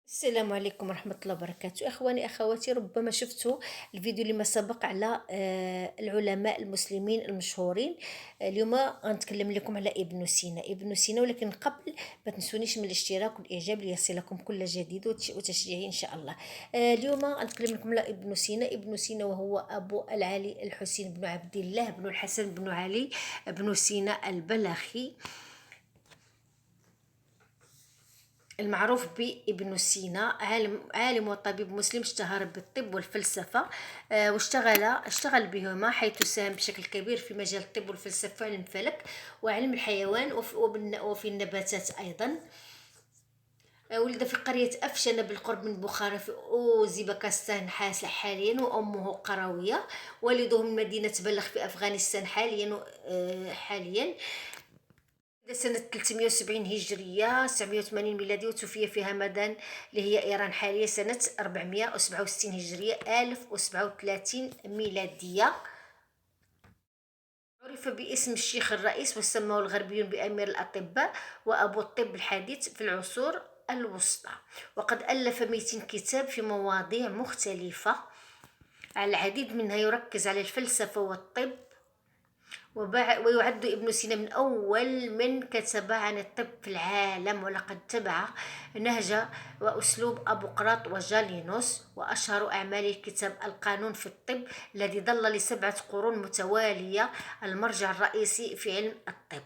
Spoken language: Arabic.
السلام عليكم ورحمة الله وبركاته. إخواني أخواتي، ربما شفتوا الفيديو اللي ما سبق على العلماء المسلمين المشهورين. اليوم غنتكلم لكم على ابن سينا، ولكن قبل ما تنسونيش من الاشتراك والإعجاب ليصلكم كل جديد وتشجيعي إن شاء الله. اليوم غنتكلم لكم على ابن سينا وهو أبو العالي الحسين بن عبد الله بن الحسن بن علي بن سينا البلخي، المعروف بابن سينا. عالم وطبيب مسلم اشتهر بالطب والفلسفة، اشتغل بهما، حيث ساهم بشكل كبير في مجال الطب والفلسفة وعلم الفلك وعلم الحيوان وفي النباتات أيضا. ولد في قرية أفشن بالقرب من بخارى في أوزبكستان حاليا، وأمه قروية. والده من مدينة بلخ في أفغانستان حاليا. سنة 370 هجرية 980 ميلادية، وتوفي في همدان اللي هي إيران حاليا سنة 467 هجرية 1037 ميلادية. عرف باسم الشيخ الرئيس، وسماه الغربيون بأمير الأطباء وأبو الطب الحديث في العصور الوسطى. وقد ألف 200 كتاب في مواضيع مختلفة، العديد منها يركز على الفلسفة والطب. ويعد ابن سينا من أول من كتب عن الطب في العالم، ولقد تبع نهج وأسلوب أبوقراط وجالينوس. وأشهر أعماله كتاب القانون في الطب، الذي ظل ل7 قرون متوالية المرجع الرئيسي في علم الطب.